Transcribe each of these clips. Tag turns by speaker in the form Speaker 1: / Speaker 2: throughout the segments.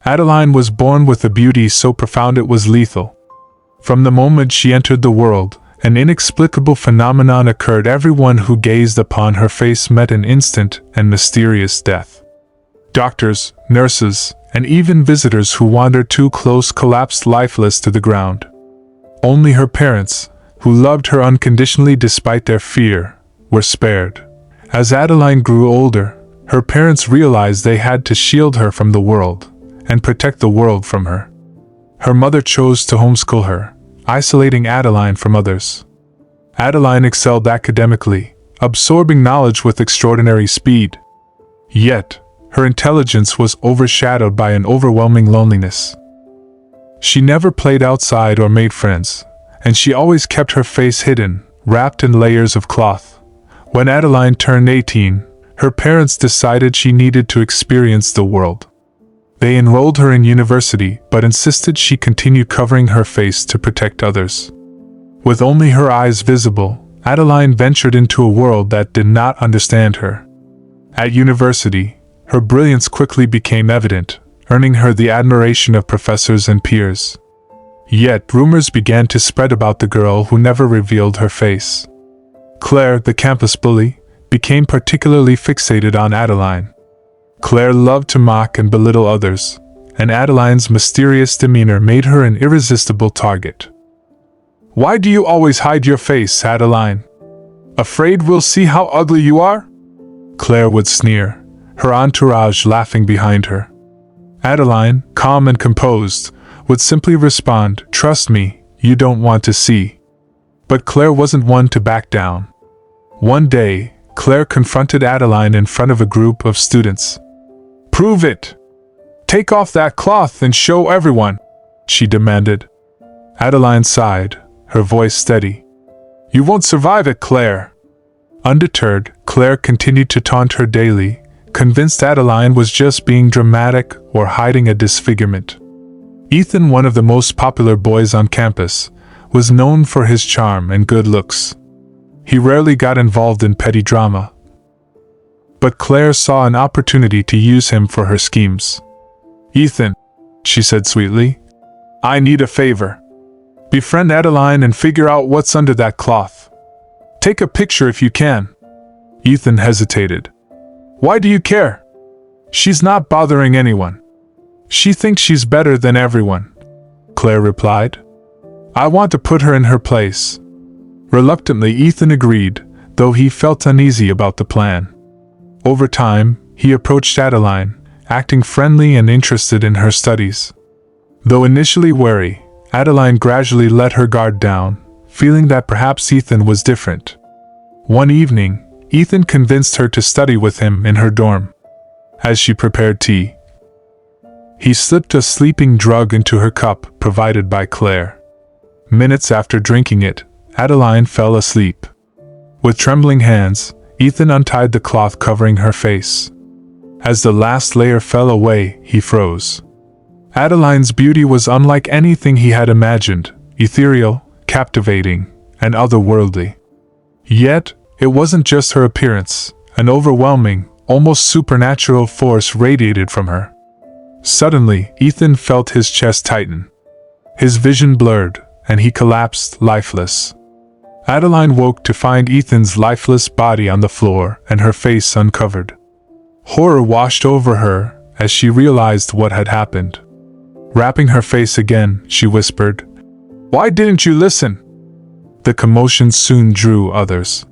Speaker 1: Adeline was born with a beauty so profound it was lethal. From the moment she entered the world, an inexplicable phenomenon occurred. Everyone who gazed upon her face met an instant and mysterious death. Doctors, nurses, and even visitors who wandered too close collapsed lifeless to the ground. Only her parents, who loved her unconditionally despite their fear, were spared. As Adeline grew older, her parents realized they had to shield her from the world and protect the world from her. Her mother chose to homeschool her, isolating Adeline from others. Adeline excelled academically, absorbing knowledge with extraordinary speed. Yet, her intelligence was overshadowed by an overwhelming loneliness. She never played outside or made friends, and she always kept her face hidden, wrapped in layers of cloth. When Adeline turned 18, her parents decided she needed to experience the world. They enrolled her in university, but insisted she continue covering her face to protect others. With only her eyes visible, Adeline ventured into a world that did not understand her. At university, her brilliance quickly became evident, earning her the admiration of professors and peers. Yet, rumors began to spread about the girl who never revealed her face. Claire, the campus bully, became particularly fixated on Adeline. Claire loved to mock and belittle others, and Adeline's mysterious demeanor made her an irresistible target. "Why do you always hide your face, Adeline? Afraid we'll see how ugly you are?" Claire would sneer, her entourage laughing behind her. Adeline, calm and composed, would simply respond, "Trust me, you don't want to see." But Claire wasn't one to back down. One day, Claire confronted Adeline in front of a group of students. "Prove it! Take off that cloth and show everyone," she demanded. Adeline sighed, her voice steady. "You won't survive it, Claire." Undeterred, Claire continued to taunt her daily, convinced Adeline was just being dramatic or hiding a disfigurement. Ethan, one of the most popular boys on campus, was known for his charm and good looks. He rarely got involved in petty drama. But Claire saw an opportunity to use him for her schemes. "Ethan," she said sweetly, "I need a favor. Befriend Adeline and figure out what's under that cloth. Take a picture if you can." Ethan hesitated. "Why do you care? She's not bothering anyone. She thinks she's better than everyone," Claire replied. "I want to put her in her place." Reluctantly, Ethan agreed, though he felt uneasy about the plan. Over time, he approached Adeline, acting friendly and interested in her studies. Though initially wary, Adeline gradually let her guard down, feeling that perhaps Ethan was different. One evening, Ethan convinced her to study with him in her dorm. As she prepared tea, he slipped a sleeping drug into her cup provided by Claire. Minutes after drinking it, Adeline fell asleep. With trembling hands, Ethan untied the cloth covering her face. As the last layer fell away, he froze. Adeline's beauty was unlike anything he had imagined, ethereal, captivating, and otherworldly. Yet, it wasn't just her appearance. An overwhelming, almost supernatural force radiated from her. Suddenly, Ethan felt his chest tighten. His vision blurred, and he collapsed, lifeless. Adeline woke to find Ethan's lifeless body on the floor and her face uncovered. Horror washed over her as she realized what had happened. Wrapping her face again, she whispered, "Why didn't you listen?" The commotion soon drew others.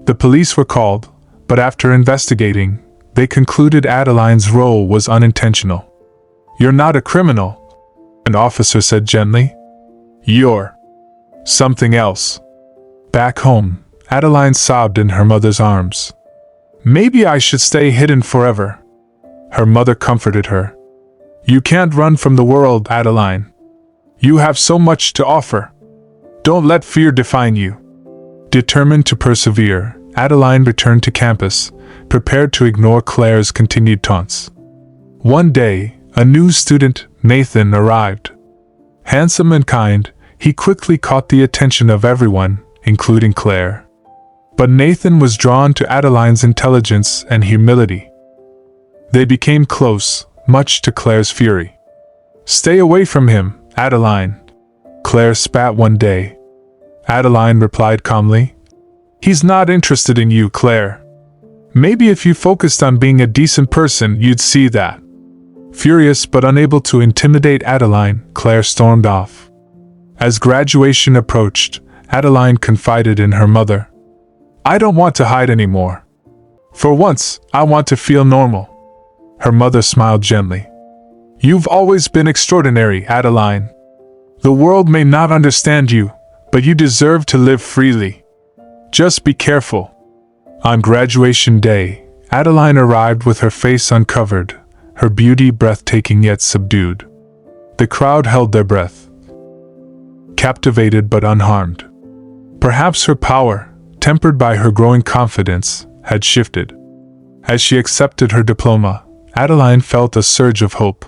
Speaker 1: The police were called, but after investigating, they concluded Adeline's role was unintentional. "You're not a criminal," an officer said gently. "You're something else." Back home, Adeline sobbed in her mother's arms. "Maybe I should stay hidden forever." Her mother comforted her. "You can't run from the world, Adeline. You have so much to offer. Don't let fear define you." Determined to persevere, Adeline returned to campus, prepared to ignore Claire's continued taunts. One day, a new student, Nathan, arrived. Handsome and kind, he quickly caught the attention of everyone, including Claire. But Nathan was drawn to Adeline's intelligence and humility. They became close, much to Claire's fury. Stay away from him, Adeline, Claire spat one day. Adeline replied calmly. He's not interested in you, Claire. Maybe if you focused on being a decent person, you'd see that. Furious but unable to intimidate Adeline, Claire stormed off. As graduation approached, Adeline confided in her mother. I don't want to hide anymore. For once, I want to feel normal. Her mother smiled gently. You've always been extraordinary, Adeline. The world may not understand you, but you deserve to live freely. Just be careful. On graduation day, Adeline arrived with her face uncovered, her beauty breathtaking yet subdued. The crowd held their breath, captivated but unharmed. Perhaps her power, tempered by her growing confidence, had shifted. As she accepted her diploma, Adeline felt a surge of hope.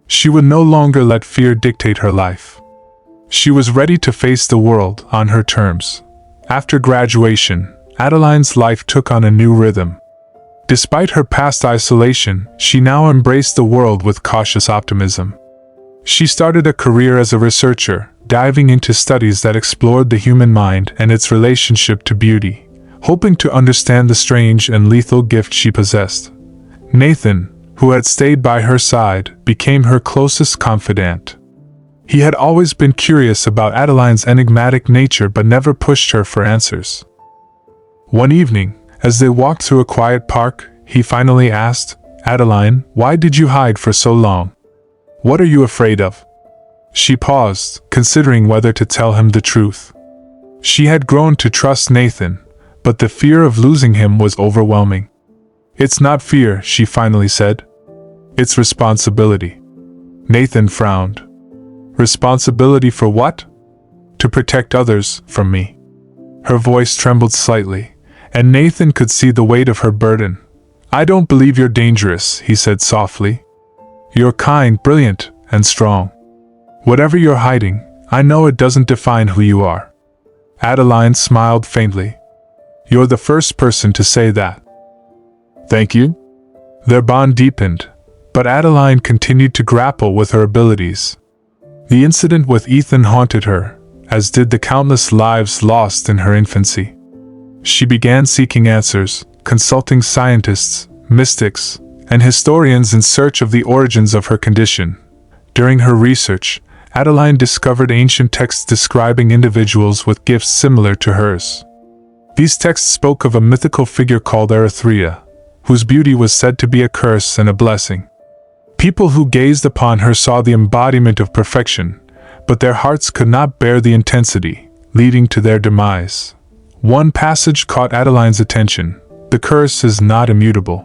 Speaker 1: She would no longer let fear dictate her life. She was ready to face the world on her terms. After graduation, Adeline's life took on a new rhythm. Despite her past isolation, she now embraced the world with cautious optimism. She started a career as a researcher, diving into studies that explored the human mind and its relationship to beauty, hoping to understand the strange and lethal gift she possessed. Nathan, who had stayed by her side, became her closest confidant. He had always been curious about Adeline's enigmatic nature but never pushed her for answers. One evening, as they walked through a quiet park, he finally asked, Adeline, why did you hide for so long? What are you afraid of? She paused, considering whether to tell him the truth. She had grown to trust Nathan, but the fear of losing him was overwhelming. It's not fear, she finally said. It's responsibility. Nathan frowned. Responsibility for what? To protect others from me. Her voice trembled slightly, and Nathan could see the weight of her burden. I don't believe you're dangerous, he said softly. You're kind, brilliant, and strong. Whatever you're hiding, I know it doesn't define who you are. Adeline smiled faintly. You're the first person to say that. Thank you. Their bond deepened, but Adeline continued to grapple with her abilities. The incident with Ethan haunted her, as did the countless lives lost in her infancy. She began seeking answers, consulting scientists, mystics, and historians in search of the origins of her condition. During her research, Adeline discovered ancient texts describing individuals with gifts similar to hers. These texts spoke of a mythical figure called Erythrea, whose beauty was said to be a curse and a blessing. People who gazed upon her saw the embodiment of perfection, but their hearts could not bear the intensity, leading to their demise. One passage caught Adeline's attention. The curse is not immutable.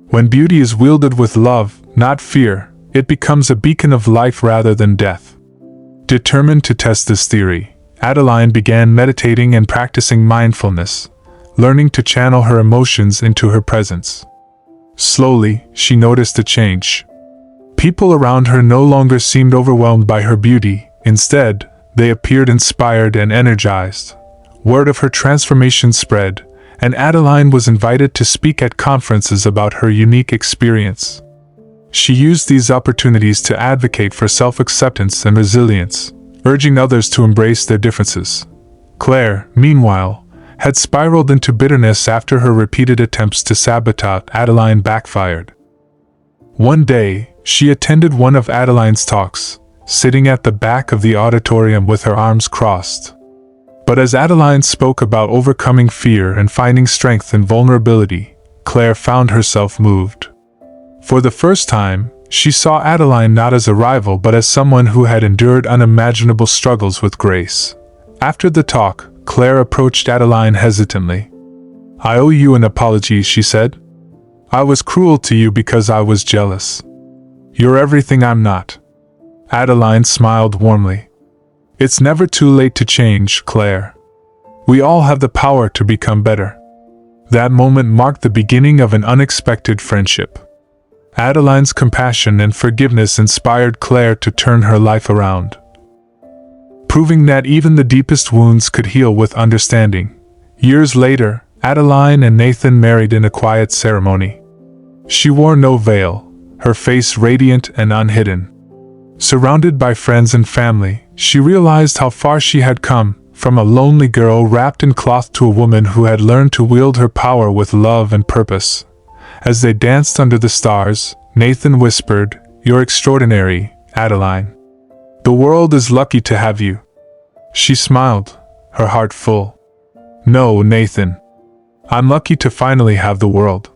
Speaker 1: When beauty is wielded with love, not fear, it becomes a beacon of life rather than death. Determined to test this theory, Adeline began meditating and practicing mindfulness, learning to channel her emotions into her presence. Slowly, she noticed a change. People around her no longer seemed overwhelmed by her beauty. Instead, they appeared inspired and energized. Word of her transformation spread, and Adeline was invited to speak at conferences about her unique experience. She used these opportunities to advocate for self-acceptance and resilience, urging others to embrace their differences. Claire, meanwhile, had spiraled into bitterness after her repeated attempts to sabotage Adeline backfired. One day, she attended one of Adeline's talks, sitting at the back of the auditorium with her arms crossed. But as Adeline spoke about overcoming fear and finding strength in vulnerability, Claire found herself moved. For the first time, she saw Adeline not as a rival but as someone who had endured unimaginable struggles with grace. After the talk, Claire approached Adeline hesitantly. I owe you an apology, she said. I was cruel to you because I was jealous. You're everything I'm not. Adeline smiled warmly. It's never too late to change, Claire. We all have the power to become better. That moment marked the beginning of an unexpected friendship. Adeline's compassion and forgiveness inspired Claire to turn her life around, proving that even the deepest wounds could heal with understanding. Years later, Adeline and Nathan married in a quiet ceremony. She wore no veil, her face radiant and unhidden. Surrounded by friends and family, she realized how far she had come, from a lonely girl wrapped in cloth to a woman who had learned to wield her power with love and purpose. As they danced under the stars, Nathan whispered, "You're extraordinary, Adeline. The world is lucky to have you." She smiled, her heart full. "No, Nathan. I'm lucky to finally have the world."